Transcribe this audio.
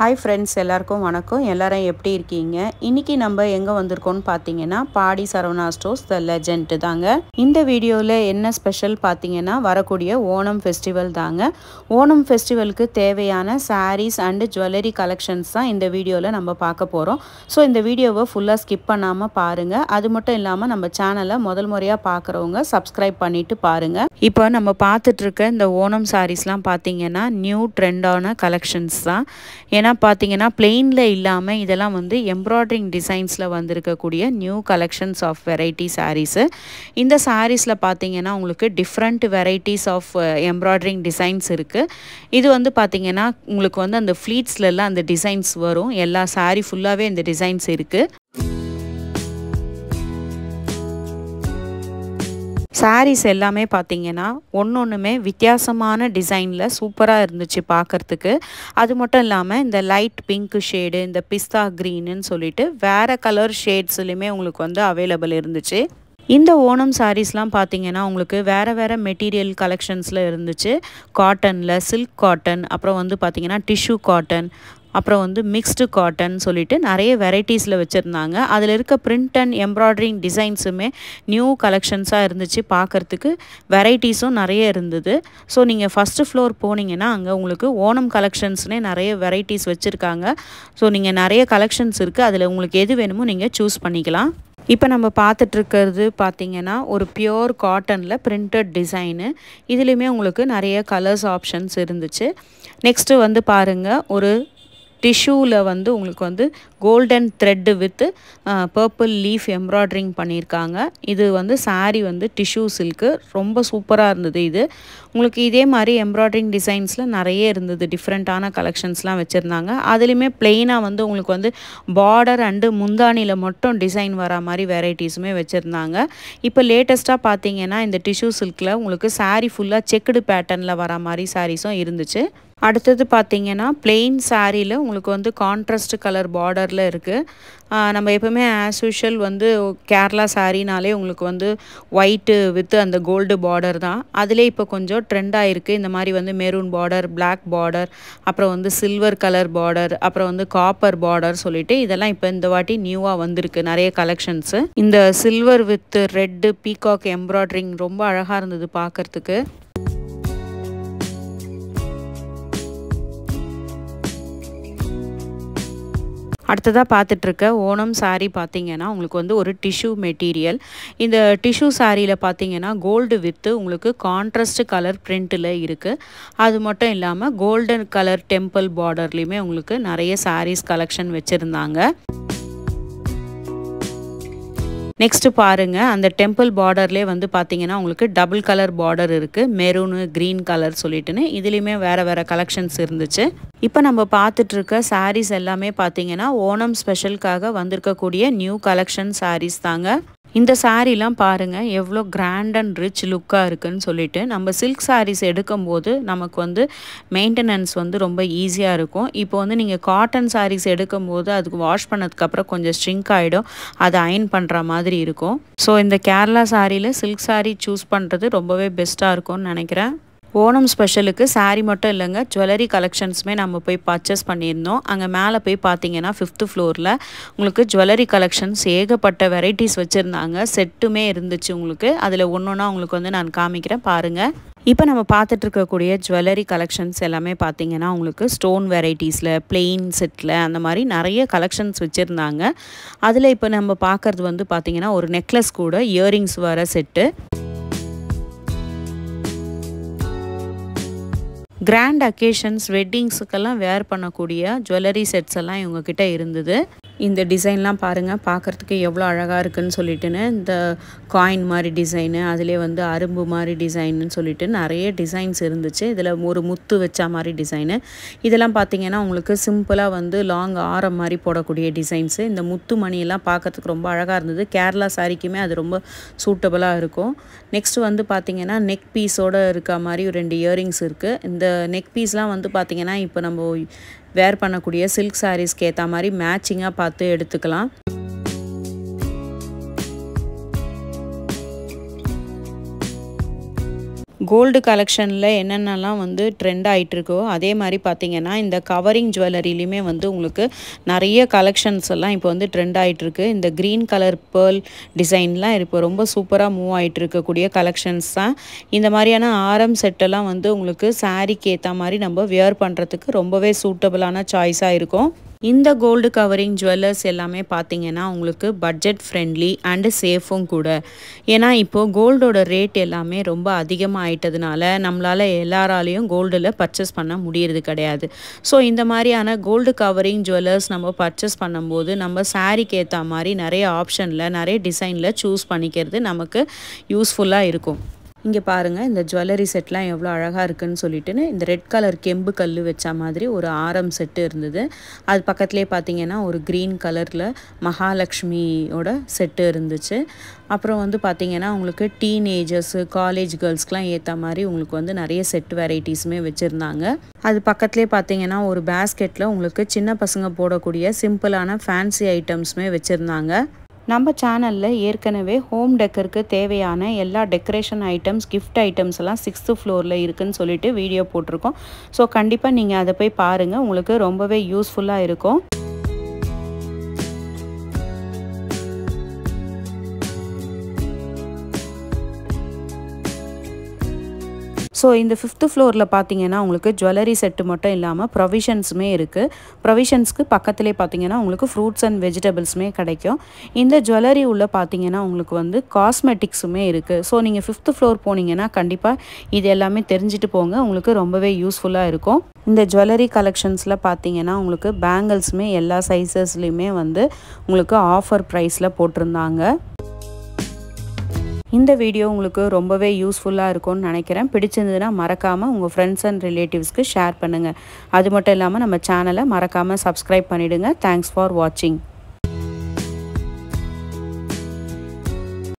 Hi friends, எல்லாருக்கும் வணக்கம். எல்லாரும் எப்படி இருக்கீங்க? இன்னைக்கு நம்ம எங்க வந்திருக்கோம்னு பாத்தீங்கன்னா பாடி சரவணா ஸ்டோர்ஸ் தி லெஜெண்ட் தாங்க. இந்த வீடியோல என்ன ஸ்பெஷல் பாத்தீங்கன்னா வரக்கூடிய ஓணம் ஃபெஸ்டிவல் தாங்க. ஓணம் ஃபெஸ்டிவலுக்கு தேவையான sarees and jewelry collections தான் இந்த வீடியோல நம்ம பார்க்க போறோம். சோ இந்த வீடியோவை ஃபுல்லா ஸ்கிப் பண்ணாம பாருங்க. அது மட்டும் இல்லாம நம்ம சேனலை முதல் முறையா பார்க்கறவங்க subscribe பண்ணிட்டு பாருங்க. இப்போ நம்ம பார்த்துட்டு இருக்க இந்த ஓணம் sareesலாம் பாத்தீங்கன்னா நியூ ட்ரெண்டான கலெக்ஷன்ஸ் தான். ஏன்னா பாத்தீங்கன்னா plainல இல்லாம இதெல்லாம் வந்து எம்ப்ராய்டரிங் டிசைன்ஸ்ல வந்திருக்கக்கூடிய new collections of variety sarees. இந்த sareesல பாத்தீங்கன்னா உங்களுக்கு different varieties of embroidering designs இருக்கு. இது வந்து பாத்தீங்கன்னா உங்களுக்கு வந்து அந்த ஃப்ளீட்ஸ்ல எல்லாம் அந்த டிசைன்ஸ் வரும். எல்லா saree ஃபுல்லாவே இந்த டிசைன்ஸ் இருக்கு. sarees எல்லாமே பாத்தீங்கன்னா ஒன்னொண்ணுமே வித்தியாசமான டிசைன்ல சூப்பரா இருந்துச்சு பார்க்கிறதுக்கு. அது மட்டும் இல்லாம இந்த லைட் பிங்க் ஷேட், இந்த பிஸ்தா கிரீன்னு சொல்லிட்டு வேற கலர் ஷேட்ஸ்லயுமே உங்களுக்கு வந்து அவைலபிள் இருந்துச்சு. இந்த ஓணம் sareesலாம் பாத்தீங்கன்னா உங்களுக்கு வேற வேற மெட்டீரியல் கலெக்ஷன்ஸ்ல இருந்துச்சு. காட்டன்ல, சில்க் காட்டன், அப்புறம் வந்து பாத்தீங்கன்னா டிஷ்யூ காட்டன், அப்புறம் வந்து மிக்ஸ்டு காட்டன் சொல்லிட்டு நிறைய வெரைட்டிஸ்ல வச்சிருந்தாங்க. அதில் இருக்க பிரிண்ட் அண்ட் எம்ப்ராய்டரிங் டிசைன்ஸுமே நியூ கலெக்ஷன்ஸாக இருந்துச்சு. பார்க்கறதுக்கு வெரைட்டிஸும் நிறைய இருந்தது. ஸோ நீங்கள் ஃபஸ்ட்டு ஃப்ளோர் போனீங்கன்னா அங்கே உங்களுக்கு ஓணம் கலெக்ஷன்ஸ்னே நிறைய வெரைட்டிஸ் வச்சுருக்காங்க. ஸோ நீங்கள் நிறைய கலெக்ஷன்ஸ் இருக்குது. அதில் உங்களுக்கு எது வேணுமோ நீங்கள் சூஸ் பண்ணிக்கலாம். இப்போ நம்ம பார்த்துட்டு இருக்கிறது பார்த்தீங்கன்னா ஒரு பியோர் காட்டனில் பிரிண்டட் டிசைனு. இதுலேயுமே உங்களுக்கு நிறைய கலர்ஸ் ஆப்ஷன்ஸ் இருந்துச்சு. நெக்ஸ்ட்டு வந்து பாருங்கள், ஒரு டிஷ்யூவில் வந்து உங்களுக்கு வந்து golden thread with purple leaf embroidering பண்ணியிருக்காங்க. இது வந்து saree வந்து டிஷ்யூ சில்க்கு, ரொம்ப சூப்பராக இருந்தது. இது உங்களுக்கு இதே மாதிரி எம்ப்ராய்டரிங் டிசைன்ஸில் நிறைய இருந்தது. டிஃப்ரெண்ட்டான கலெக்ஷன்ஸ்லாம் வச்சுருந்தாங்க. அதுலேயுமே பிளெயினாக வந்து உங்களுக்கு வந்து பார்டர் அண்டு முந்தானியில் மட்டும் டிசைன் வர மாதிரி வெரைட்டிஸுமே வச்சுருந்தாங்க. இப்போ லேட்டஸ்ட்டாக பார்த்தீங்கன்னா இந்த டிஷ்யூ சில்கில் உங்களுக்கு saree ஃபுல்லாக செக்குடு பேட்டர்னில் வர மாதிரி சாரீஸும் இருந்துச்சு. அடுத்தது பார்த்தீங்கன்னா பிளெயின் சாரியில் உங்களுக்கு வந்து கான்ட்ராஸ்ட் கலர் பார்டரில் இருக்குது. நம்ம எப்போவுமே ஆஸ் யூஷுவல் வந்து கேரளா சாரினாலே உங்களுக்கு வந்து ஒயிட்டு வித் அந்த கோல்டு பார்டர் தான். அதிலே இப்போ கொஞ்சம் ட்ரெண்டாக இருக்குது. இந்த மாதிரி வந்து மெரூன் பார்டர், பிளாக் பார்டர், அப்புறம் வந்து சில்வர் கலர் பார்டர், அப்புறம் வந்து காப்பர் பார்டர் சொல்லிட்டு இதெல்லாம் இப்போ இந்த வாட்டி நியூவாக வந்திருக்கு நிறைய கலெக்ஷன்ஸு. இந்த silver with red peacock embroidering ரொம்ப அழகாக இருந்தது பார்க்குறதுக்கு. அடுத்ததாக பார்த்துட்ருக்க ஓணம் saree பார்த்தீங்கன்னா உங்களுக்கு வந்து ஒரு டிஷ்யூ மெட்டீரியல். இந்த டிஷ்யூ சாரியில் பார்த்தீங்கன்னா கோல்டு வித்து உங்களுக்கு கான்ட்ராஸ்ட் கலர் பிரிண்டில் இருக்குது. அது மட்டும் இல்லாமல் கோல்டன் கலர் டெம்பிள் பார்டர்லேயுமே உங்களுக்கு நிறைய sarees கலெக்ஷன் வச்சுருந்தாங்க. நெக்ஸ்ட்டு பாருங்கள், அந்த டெம்பிள் பார்டர்லேயே வந்து பார்த்தீங்கன்னா உங்களுக்கு டபுள் கலர் பார்டர் இருக்குது. மெரூனு க்ரீன் கலர் சொல்லிட்டுன்னு இதுலேயுமே வேறு வேறு கலெக்ஷன்ஸ் இருந்துச்சு. இப்போ நம்ம பார்த்துட்ருக்க sarees எல்லாமே பார்த்தீங்கன்னா ஓணம் ஸ்பெஷலுக்காக வந்திருக்கக்கூடிய நியூ கலெக்ஷன் sarees தாங்க. இந்த சாரீலாம் பாருங்கள் எவ்வளோ கிராண்ட் அண்ட் ரிச் லுக்காக இருக்குதுன்னு சொல்லிட்டு. நம்ம சில்க் sarees எடுக்கும்போது நமக்கு வந்து மெயின்டெனன்ஸ் வந்து ரொம்ப ஈஸியாக இருக்கும். இப்போ வந்து நீங்கள் காட்டன் sarees எடுக்கும்போது அதுக்கு வாஷ் பண்ணதுக்கப்புறம் கொஞ்சம் ஸ்ட்ரிங்க் ஆகிடும். அதை அயன் பண்ணுற மாதிரி இருக்கும். ஸோ இந்த கேரளா சாரியில் சில்க் saree சூஸ் பண்ணுறது ரொம்பவே பெஸ்ட்டாக இருக்கும்னு நினைக்கிறேன். ஓணம் ஸ்பெஷலுக்கு saree மட்டும் இல்லைங்க, ஜுவல்லரி கலெக்ஷன்ஸுமே நம்ம போய் பர்ச்சேஸ் பண்ணியிருந்தோம். அங்கே மேலே போய் பார்த்தீங்கன்னா 5th ஃப்ளோரில் உங்களுக்கு ஜுவல்லரி கலெக்ஷன்ஸ் ஏகப்பட்ட வெரைட்டிஸ் வச்சுருந்தாங்க. செட்டுமே இருந்துச்சு உங்களுக்கு. அதில் ஒன்றா உங்களுக்கு வந்து நான் காமிக்கிறேன் பாருங்கள். இப்போ நம்ம பார்த்துட்டு இருக்கக்கூடிய ஜுவல்லரி கலெக்ஷன்ஸ் எல்லாமே பார்த்தீங்கன்னா உங்களுக்கு ஸ்டோன் வெரைட்டிஸில், பிளெயின் செட்டில், அந்த மாதிரி நிறைய கலெக்ஷன்ஸ் வச்சுருந்தாங்க. அதில் இப்போ நம்ம பார்க்குறது வந்து பார்த்திங்கன்னா ஒரு நெக்லஸ் கூட இயரிங்ஸ் வர செட்டு. கிராண்ட் அக்கேஷன்ஸ், வெட்டிங்ஸுக்கெல்லாம் வேர் பண்ணக்கூடிய ஜுவல்லரி செட்ஸ் எல்லாம் இவங்கக்கிட்ட இருந்தது. இந்த டிசைன்லாம் பாருங்கள் பார்க்குறதுக்கு எவ்வளோ அழகாக இருக்குதுன்னு சொல்லிட்டுன்னு. இந்த காயின் மாதிரி டிசைனு, அதிலே வந்து அரும்பு மாதிரி டிசைன்னு சொல்லிட்டு நிறைய டிசைன்ஸ் இருந்துச்சு. இதில் ஒரு முத்து வச்ச மாதிரி டிசைனு. இதெல்லாம் பார்த்திங்கன்னா உங்களுக்கு சிம்பிளாக வந்து லாங் ஆரம் மாதிரி போடக்கூடிய டிசைன்ஸு. இந்த முத்து மணியெல்லாம் பார்க்குறதுக்கு ரொம்ப அழகாக இருந்தது. கேரளா சாரிக்குமே அது ரொம்ப சூட்டபுளாக இருக்கும். நெக்ஸ்ட் வந்து பார்த்திங்கன்னா நெக் பீஸோடு இருக்க மாதிரி 2 இயரிங்ஸ் இருக்குது. இந்த நெக் பீஸ்லாம் வந்து பார்த்திங்கன்னா இப்போ நம்ம வேர் பண்ணக்கூடிய சில்க் சாரீஸ்க்கு ஏற்ற மாதிரி மேட்சிங்காக பார்த்து எடுத்துக்கலாம். கோல்டு கலெக்ஷனில் என்னென்னலாம் வந்து ட்ரெண்ட் ஆகிட்டுருக்கோ அதே மாதிரி பார்த்திங்கன்னா இந்த கவரிங் ஜுவல்லரிலையுமே வந்து உங்களுக்கு நிறைய கலெக்ஷன்ஸ் எல்லாம் இப்போ வந்து ட்ரெண்ட் ஆகிட்டுருக்கு. இந்த க்ரீன் கலர் பேர்ல் டிசைன்லாம் இப்போ ரொம்ப சூப்பராக மூவ் ஆகிட்டு இருக்கக்கூடிய கலெக்ஷன்ஸ் தான். இந்த மாதிரியான ஆரம் செட்டெல்லாம் வந்து உங்களுக்கு சாரீக்கு ஏற்ற மாதிரி நம்ம வியர் பண்ணுறதுக்கு ரொம்பவே சூட்டபிளான சாய்ஸாக இருக்கும். இந்த கோல்டு கவரிங் ஜுவல்லர்ஸ் எல்லாமே பார்த்திங்கன்னா உங்களுக்கு பட்ஜெட் ஃப்ரெண்ட்லி அண்டு சேஃபும் கூட. ஏன்னா இப்போது கோல்டோட ரேட் எல்லாமே ரொம்ப அதிகமாக ஆயிட்டதுனால நம்மளால் எல்லாராலையும் கோல்டில் பர்ச்சேஸ் பண்ண முடியறது கிடையாது. ஸோ இந்த மாதிரியான கோல்டு கவரிங் ஜுவல்லர்ஸ் நம்ம பர்ச்சேஸ் பண்ணும்போது நம்ம சாரீக்கு ஏற்ற மாதிரி நிறைய ஆப்ஷனில் நிறைய டிசைனில் சூஸ் பண்ணிக்கிறது நமக்கு யூஸ்ஃபுல்லாக இருக்கும். இங்கே பாருங்கள் இந்த ஜுவல்லரி செட்லாம் எவ்வளோ அழகாக இருக்குதுன்னு சொல்லிட்டுன்னு இந்த ரெட் கலர் கெம்பு கல் வச்ச மாதிரி ஒரு ஆரம் செட்டு இருந்தது. அது பக்கத்துலேயே பார்த்திங்கன்னா ஒரு க்ரீன் கலரில் மகாலட்சுமியோட செட்டு இருந்துச்சு. அப்புறம் வந்து பார்த்திங்கன்னா உங்களுக்கு டீனேஜர்ஸு காலேஜ் கேர்ள்ஸ்க்கெலாம் ஏற்ற மாதிரி உங்களுக்கு வந்து நிறைய செட் வெரைட்டிஸுமே வச்சுருந்தாங்க. அது பக்கத்துலேயே பார்த்திங்கன்னா ஒரு பேஸ்கெட்டில் உங்களுக்கு சின்ன பசங்க போடக்கூடிய சிம்பிளான ஃபேன்சி ஐட்டம்ஸுமே வச்சுருந்தாங்க. நம்ம சேனலில் ஏற்கனவே ஹோம் டெக்கருக்கு தேவையான எல்லா டெக்கரேஷன் ஐட்டம்ஸ் கிஃப்ட் ஐட்டம்ஸ் எல்லாம் 6th ஃப்ளோரில் இருக்குதுன்னு சொல்லிட்டு வீடியோ போட்டிருக்கோம். ஸோ கண்டிப்பாக நீங்கள் அதை போய் பாருங்கள், உங்களுக்கு ரொம்பவே யூஸ்ஃபுல்லாக இருக்கும். ஸோ இந்த 5th ஃப்ளோரில் பார்த்தீங்கன்னா உங்களுக்கு ஜுவல்லரி செட்டு மட்டும் இல்லாமல் ப்ரொவிஷன்ஸுமே இருக்குது. ப்ரொவிஷன்ஸ்க்கு பக்கத்துலேயே பார்த்தீங்கன்னா உங்களுக்கு ஃப்ரூட்ஸ் அண்ட் வெஜிடபிள்ஸுமே கிடைக்கும். இந்த ஜுவல்லரி உள்ள பார்த்தீங்கன்னா உங்களுக்கு வந்து காஸ்மெட்டிக்ஸுமே இருக்குது. ஸோ நீங்கள் 5th ஃப்ளோர் போனீங்கன்னா கண்டிப்பாக இது எல்லாமே தெரிஞ்சுட்டு போங்க, உங்களுக்கு ரொம்பவே யூஸ்ஃபுல்லாக இருக்கும். இந்த ஜுவல்லரி கலெக்ஷன்ஸில் பார்த்தீங்கன்னா உங்களுக்கு பேங்கிள்ஸுமே எல்லா சைஸஸ்லேயுமே வந்து உங்களுக்கு ஆஃபர் ப்ரைஸில் போட்டிருந்தாங்க. இந்த வீடியோ உங்களுக்கு ரொம்பவே யூஸ்ஃபுல்லாக இருக்கும்னு நினைக்கிறேன். பிடிச்சிருந்ததுன்னா மறக்காமல் உங்கள் ஃப்ரெண்ட்ஸ் அண்ட் ரிலேட்டிவ்ஸ்க்கு ஷேர் பண்ணுங்கள். அது மட்டும் இல்லாமல் நம்ம சேனலை மறக்காமல் சப்ஸ்கிரைப் பண்ணிவிடுங்க. தேங்க்ஸ் ஃபார் வாட்சிங்.